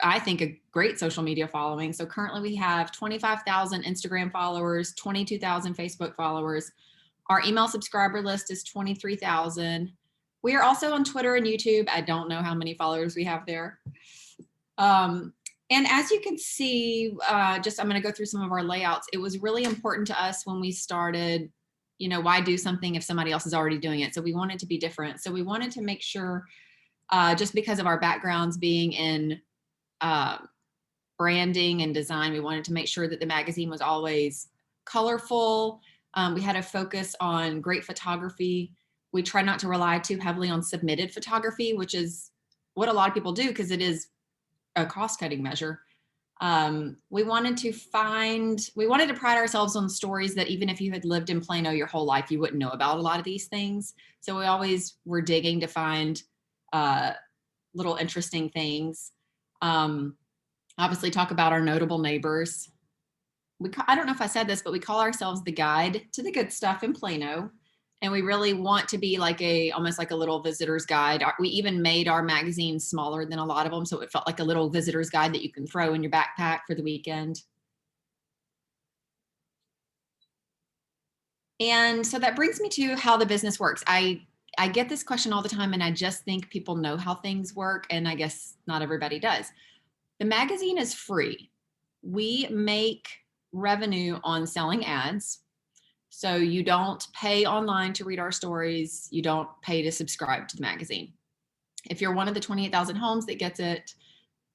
I think a great social media following. So currently we have 25,000 Instagram followers, 22,000 Facebook followers. Our email subscriber list is 23,000. We are also on Twitter and YouTube. I don't know how many followers we have there. And as you can see, I'm going to go through some of our layouts. It was really important to us when we started, you know, why do something if somebody else is already doing it? So we wanted to be different. So we wanted to make sure, just because of our backgrounds being in branding and design, we wanted to make sure that the magazine was always colorful. We had a focus on great photography. We try not to rely too heavily on submitted photography, which is what a lot of people do because it is a cost-cutting measure. We wanted to pride ourselves on stories that even if you had lived in Plano your whole life, you wouldn't know about a lot of these things. So we always were digging to find little interesting things. Obviously talk about our notable neighbors. I don't know if I said this, but we call ourselves the guide to the good stuff in Plano. And we really want to be like almost like a little visitor's guide. We even made our magazine smaller than a lot of them. So it felt like a little visitor's guide that you can throw in your backpack for the weekend. And so that brings me to how the business works. I get this question all the time, and I just think people know how things work. And I guess not everybody does. The magazine is free. We make revenue on selling ads. So you don't pay online to read our stories. You don't pay to subscribe to the magazine. If you're one of the 28,000 homes that gets it,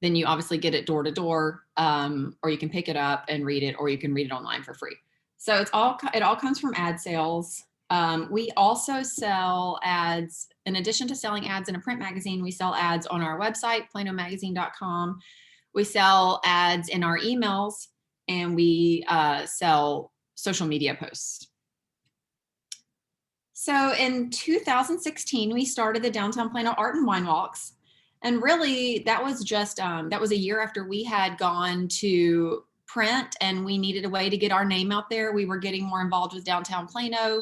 then you obviously get it door to door, or you can pick it up and read it, or you can read it online for free. So it all comes from ad sales. We also sell ads. In addition to selling ads in a print magazine, we sell ads on our website, planomagazine.com. We sell ads in our emails, and we sell social media posts. So in 2016, we started the Downtown Plano Art and Wine Walks. And really that was just, that was a year after we had gone to print and we needed a way to get our name out there. We were getting more involved with Downtown Plano,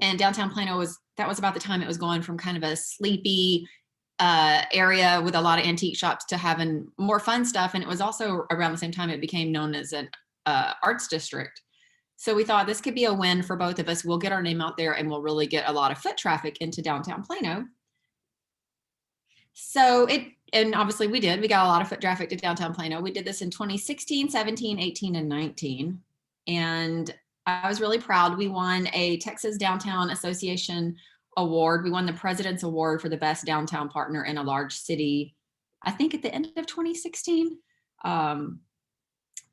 and Downtown Plano that was about the time it was going from kind of a sleepy area with a lot of antique shops to having more fun stuff. And it was also around the same time it became known as an arts district. So we thought this could be a win for both of us. We'll get our name out there and we'll really get a lot of foot traffic into downtown Plano. So and obviously we did. We got a lot of foot traffic to downtown Plano. We did this in 2016, 17, 18, and 19. And I was really proud. We won a Texas Downtown Association award. We won the President's Award for the best downtown partner in a large city, I think at the end of 2016.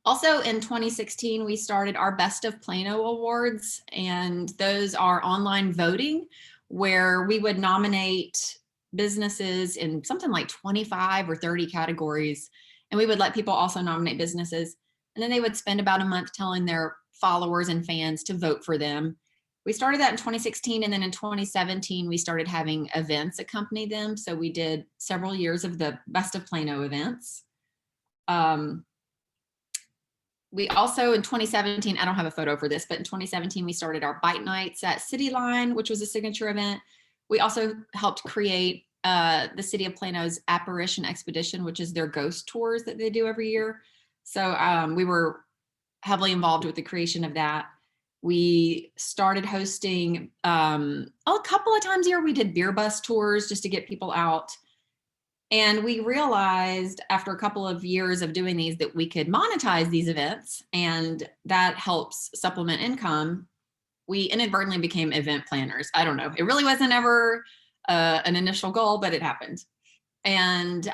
Also in 2016, we started our Best of Plano Awards, and those are online voting where we would nominate businesses in something like 25 or 30 categories. And we would let people also nominate businesses. And then they would spend about a month telling their followers and fans to vote for them. We started that in 2016. And then in 2017, we started having events accompany them. So we did several years of the Best of Plano events. We also, in 2017, I don't have a photo for this, but in 2017, we started our Bite Nights at City Line, which was a signature event. We also helped create the City of Plano's Apparition Expedition, which is their ghost tours that they do every year. So we were heavily involved with the creation of that. We started hosting a couple of times a year. We did beer bus tours just to get people out. And we realized after a couple of years of doing these that we could monetize these events, and that helps supplement income. We inadvertently became event planners. I don't know. It really wasn't ever an initial goal, but it happened. And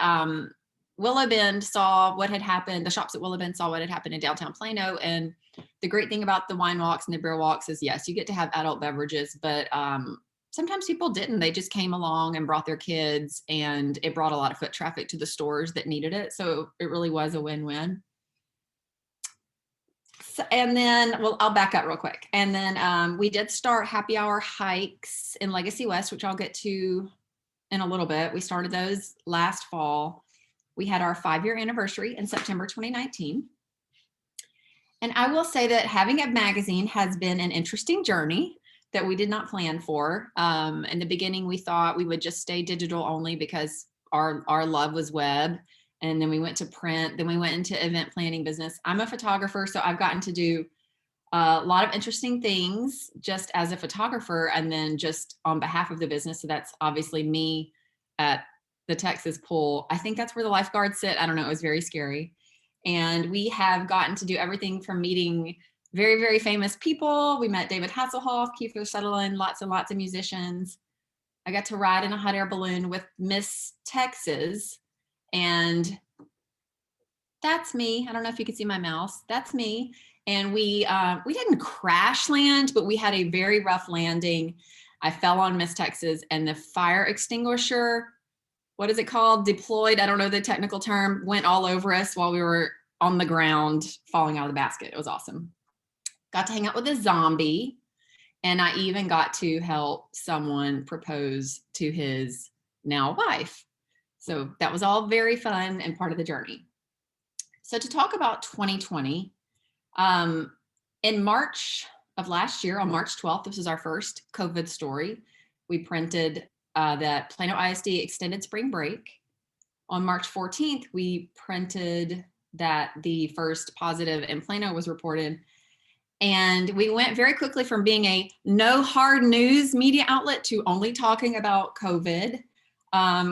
Willow Bend saw what had happened. The shops at Willow Bend saw what had happened in downtown Plano. And the great thing about the wine walks and the beer walks is, yes, you get to have adult beverages, but sometimes people didn't. They just came along and brought their kids, and it brought a lot of foot traffic to the stores that needed it. So it really was a win-win. So, and then, well, I'll back up real quick. And then we did start happy hour hikes in Legacy West, which I'll get to in a little bit. We started those last fall. We had our 5-year anniversary in September 2019. And I will say that having a magazine has been an interesting journey that we did not plan for. In the beginning, we thought we would just stay digital only because our love was web. And then we went to print, then we went into event planning business. I'm a photographer, so I've gotten to do a lot of interesting things just as a photographer and then just on behalf of the business. So that's obviously me at the Texas pool. I think that's where the lifeguards sit. I don't know, it was very scary. And we have gotten to do everything from meeting very, very famous people. We met David Hasselhoff, Kiefer Sutherland, lots and lots of musicians. I got to ride in a hot air balloon with Miss Texas. And that's me. I don't know if you can see my mouse. That's me. And we didn't crash land, but we had a very rough landing. I fell on Miss Texas, and the fire extinguisher, what is it called? Deployed, I don't know the technical term, went all over us while we were on the ground falling out of the basket. It was awesome. Got to hang out with a zombie, and I even got to help someone propose to his now wife. So that was all very fun and part of the journey. So to talk about 2020, in March of last year, on March 12th, this is our first COVID story. We printed that Plano ISD extended spring break. On March 14th, we printed that the first positive in Plano was reported. And we went very quickly from being a no hard news media outlet to only talking about COVID.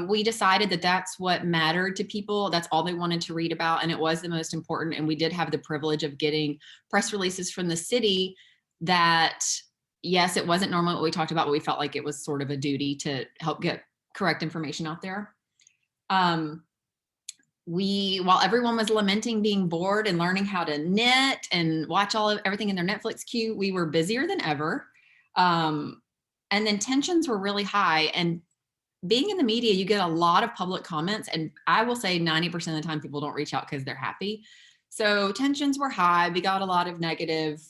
We decided that that's what mattered to people. That's all they wanted to read about. And it was the most important. And we did have the privilege of getting press releases from the city that, yes, it wasn't normally what we talked about, but we felt like it was sort of a duty to help get correct information out there. While everyone was lamenting being bored and learning how to knit and watch everything in their Netflix queue, we were busier than ever. And then tensions were really high. And being in the media, you get a lot of public comments, and I will say 90% of the time people don't reach out because they're happy. So tensions were high. We got a lot of negative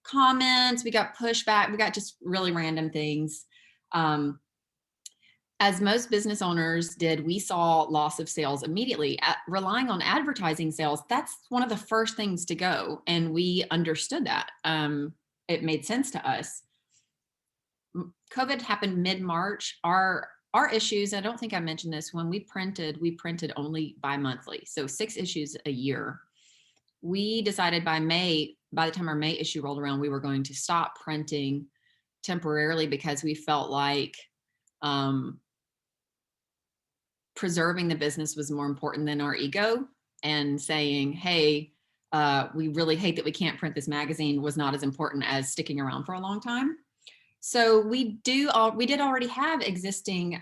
comments. We got pushback. We got just really random things. As most business owners did, we saw loss of sales immediately. Relying on advertising sales, that's one of the first things to go. And we understood that. It made sense to us. COVID happened mid-March. Our issues, I don't think I mentioned this, when we printed only bi-monthly, so 6 issues a year. We decided by the time our May issue rolled around, we were going to stop printing temporarily because we felt like preserving the business was more important than our ego, and saying, hey, we really hate that we can't print this magazine was not as important as sticking around for a long time. So we did already have existing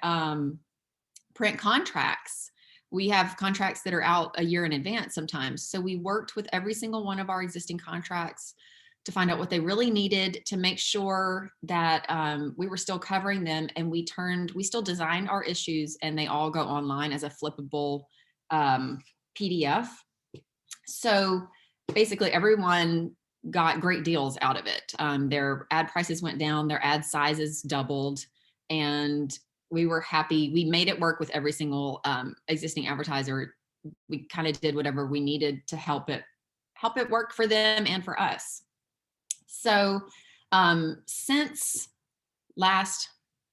print contracts. We have contracts that are out a year in advance sometimes. So we worked with every single one of our existing contracts to find out what they really needed to make sure that we were still covering them. And we still designed our issues, and they all go online as a flippable PDF. So basically everyone got great deals out of it. Their ad prices went down, their ad sizes doubled, and we were happy. We made it work with every single existing advertiser. We kind of did whatever we needed to help it work for them and for us. So since last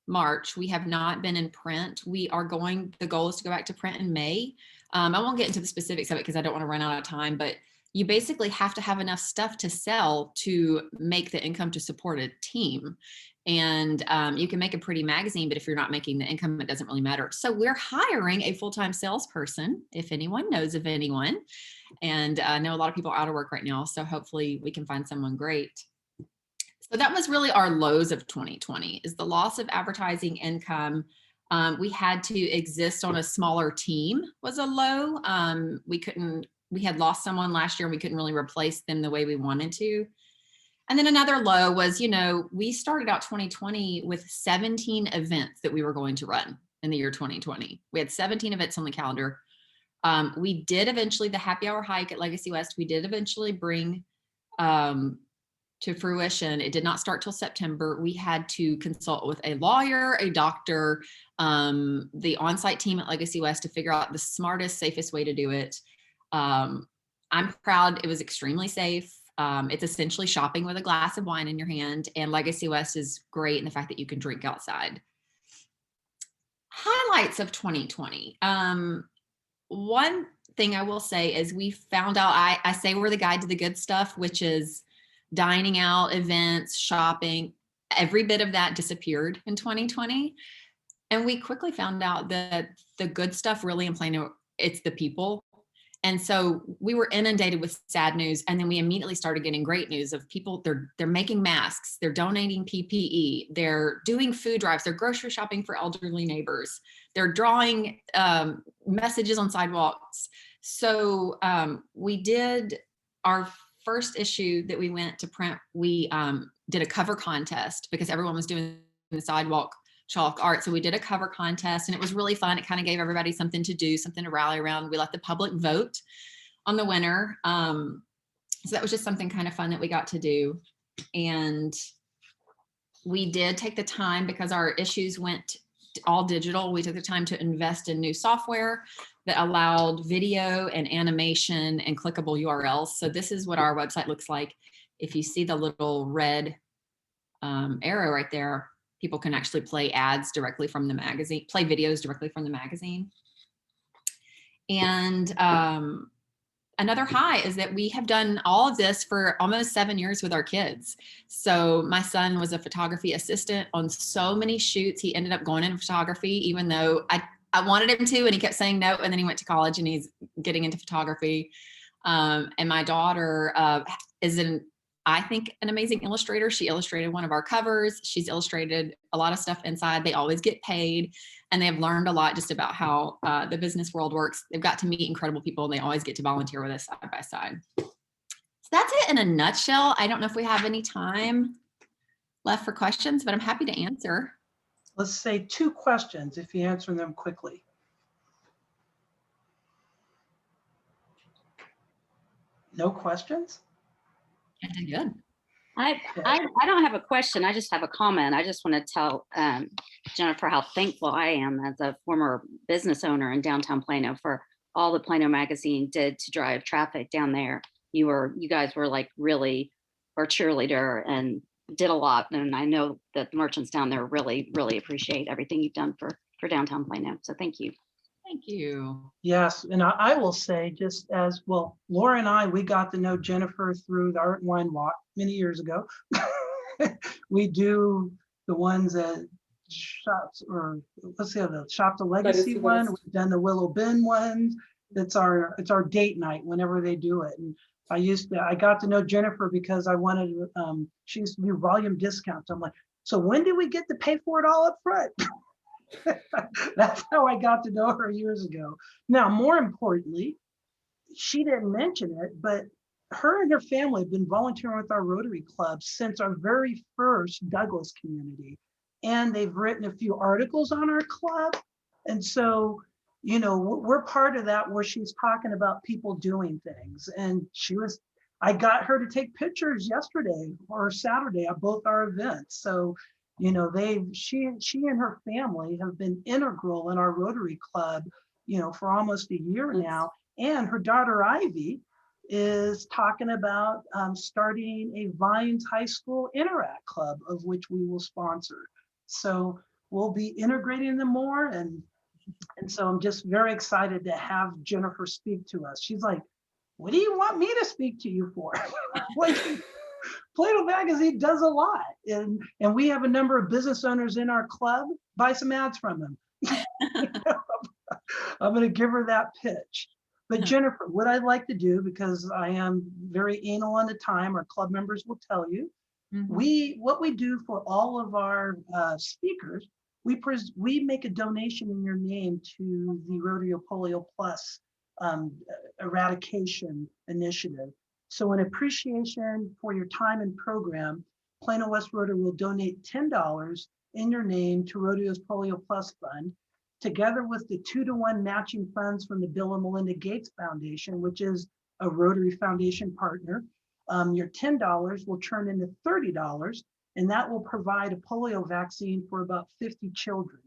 March, we have not been in print. The goal is to go back to print in May. I won't get into the specifics of it because I don't want to run out of time, but you basically have to have enough stuff to sell to make the income to support a team. And you can make a pretty magazine, but if you're not making the income, it doesn't really matter. So we're hiring a full-time salesperson, if anyone knows of anyone. And I know a lot of people are out of work right now, so hopefully we can find someone great. So that was really our lows of 2020, is the loss of advertising income, We had to exist on a smaller team was a low. We had lost someone last year and we couldn't really replace them the way we wanted to. And then another low was, we started out 2020 with 17 events that we were going to run in the year 2020. We had 17 events on the calendar. We did eventually, the happy hour hike at Legacy West, we did eventually bring to fruition. It did not start till September. We had to consult with a lawyer, a doctor, the on-site team at Legacy West to figure out the smartest, safest way to do it. I'm proud. It was extremely safe. It's essentially shopping with a glass of wine in your hand, and Legacy West is great in the fact that you can drink outside. Highlights of 2020. One thing I will say is we found out, I say we're the guide to the good stuff, which is dining out, events, shopping. Every bit of that disappeared in 2020. And we quickly found out that the good stuff really in Plano, it's the people. And so we were inundated with sad news. And then we immediately started getting great news of people, they're making masks, they're donating PPE, they're doing food drives, they're grocery shopping for elderly neighbors, they're drawing messages on sidewalks. So we did our first issue that we went to print, we did a cover contest because everyone was doing the sidewalk chalk art. So we did a cover contest and it was really fun. It kind of gave everybody something to do, something to rally around. We let the public vote on the winner. So that was just something kind of fun that we got to do. And we did take the time because our issues went all digital. We took the time to invest in new software that allowed video and animation and clickable URLs. So this is what our website looks like. If you see the little red arrow right there, people can actually play ads directly from the magazine, play videos directly from the magazine. And another high is that we have done all of this for almost 7 years with our kids. So my son was a photography assistant on so many shoots. He ended up going into photography, even though I wanted him to, and he kept saying no. And then he went to college and he's getting into photography. And my daughter is I think an amazing illustrator. She illustrated one of our covers. She's illustrated a lot of stuff inside. They always get paid and they have learned a lot just about how the business world works. They've got to meet incredible people and they always get to volunteer with us side by side. So that's it in a nutshell. I don't know if we have any time left for questions, but I'm happy to answer.
Let's say 2 questions if you answer them quickly. No questions?
I did good.
I don't have a question. I just have a comment. I just want to tell Jennifer how thankful I am as a former business owner in downtown Plano for all the Plano Magazine did to drive traffic down there. You guys were like really our cheerleader and did a lot. And I know that the merchants down there really, really appreciate everything you've done for downtown Plano. So thank you.
Thank you.
Yes, and I will say just as well, Laura and I, we got to know Jennifer through the Art and Wine Walk many years ago. We do the ones at shops, or let's see, the Shop the Legacy one. We've done the Willow Bend ones. It's our date night whenever they do it. And I got to know Jennifer because I wanted, she used to do volume discounts. I'm like, so when do we get to pay for it all up front? That's how I got to know her years ago. Now, more importantly, she didn't mention it, but her and her family have been volunteering with our Rotary Club since our very first Douglas community. And they've written a few articles on our club. And so, we're part of that where she's talking about people doing things. And I got her to take pictures yesterday or Saturday at both our events. So, she and her family have been integral in our Rotary Club, for almost a year now. And her daughter Ivy is talking about starting a Vines High School Interact Club, of which we will sponsor. So we'll be integrating them more. And so I'm just very excited to have Jennifer speak to us. She's like, what do you want me to speak to you for? Plano Magazine does a lot. And we have a number of business owners in our club. Buy some ads from them. I'm going to give her that pitch. But Jennifer, what I'd like to do, because I am very anal on the time, our club members will tell you, what we do for all of our speakers, we make a donation in your name to the Rotary Polio Plus eradication initiative. So in appreciation for your time and program, Plano West Rotary will donate $10 in your name to Rodeo's Polio Plus Fund, together with the 2-to-1 matching funds from the Bill and Melinda Gates Foundation, which is a Rotary Foundation partner. Your $10 will turn into $30, and that will provide a polio vaccine for about 50 children.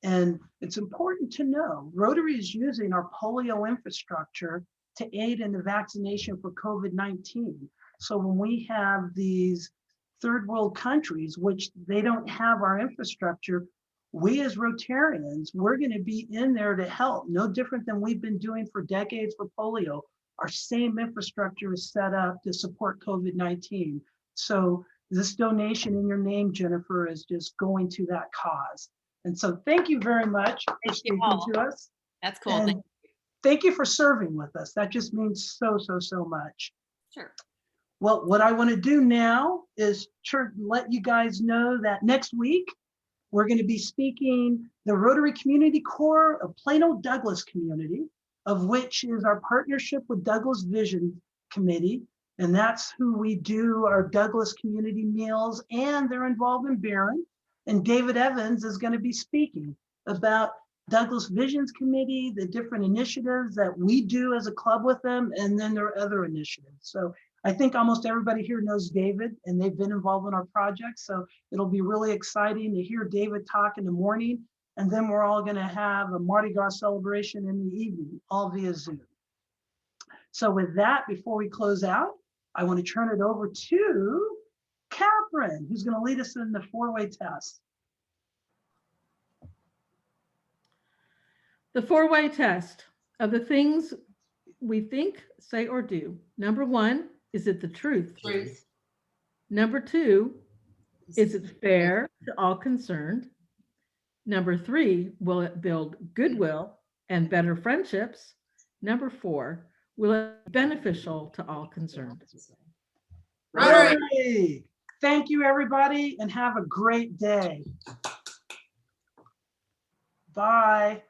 And it's important to know, Rotary is using our polio infrastructure to aid in the vaccination for COVID-19. So when we have these third world countries, which they don't have our infrastructure, we as Rotarians, we're going to be in there to help, no different than we've been doing for decades for polio. Our same infrastructure is set up to support COVID-19. So this donation in your name, Jennifer, is just going to that cause. And so thank you very much for speaking to us.
That's cool.
And thank you for serving with us. That just means so, so, so much.
Sure.
Well, what I want to do now is let you guys know that next week, we're going to be speaking the Rotary Community Corps of Plano Douglas Community, of which is our partnership with Douglas Vision Committee. And that's who we do our Douglas community meals, and they're involved in Barron. And David Evans is going to be speaking about Douglas Visions Committee, the different initiatives that we do as a club with them, and then there are other initiatives. So I think almost everybody here knows David, and they've been involved in our project. So it'll be really exciting to hear David talk in the morning, and then we're all going to have a Mardi Gras celebration in the evening, all via Zoom. So with that, before we close out, I want to turn it over to Catherine, who's going to lead us in the 4-way test.
The 4-way test of the things we think, say, or do. Number 1, is it the truth?
Truth.
Number 2, is it fair to all concerned? Number 3, will it build goodwill and better friendships? Number 4, will it be beneficial to all concerned?
Rotary! Thank you, everybody, and have a great day. Bye.